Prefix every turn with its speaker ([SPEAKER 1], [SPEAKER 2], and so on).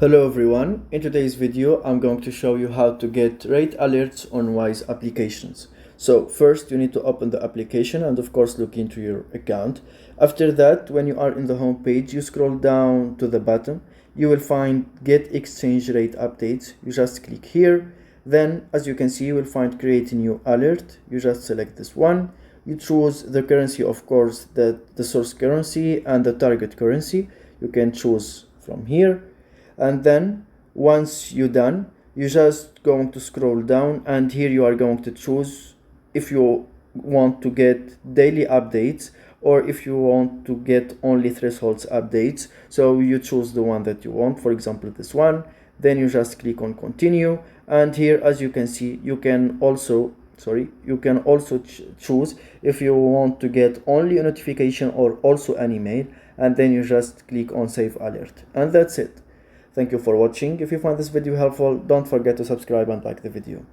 [SPEAKER 1] Hello everyone, in today's video I'm going to show you how to get rate alerts on Wise applications. So first you need to open the application and of course look into your account. After that, when you are in the home page, you scroll down to the bottom, you will find get exchange rate updates. You just click here. Then as you can see, you will find create a new alert. You just select this one. You choose the currency, of course, the source currency and the target currency. You can choose from here. And then once you're done, you just going to scroll down and here you are going to choose if you want to get daily updates or if you want to get only thresholds updates. So you choose the one that you want, for example this one. Then you just click on continue, and here as you can see, you can also choose if you want to get only a notification or also an email, and then you just click on save alert, and that's it. Thank you for watching. If you find this video helpful, don't forget to subscribe and like the video.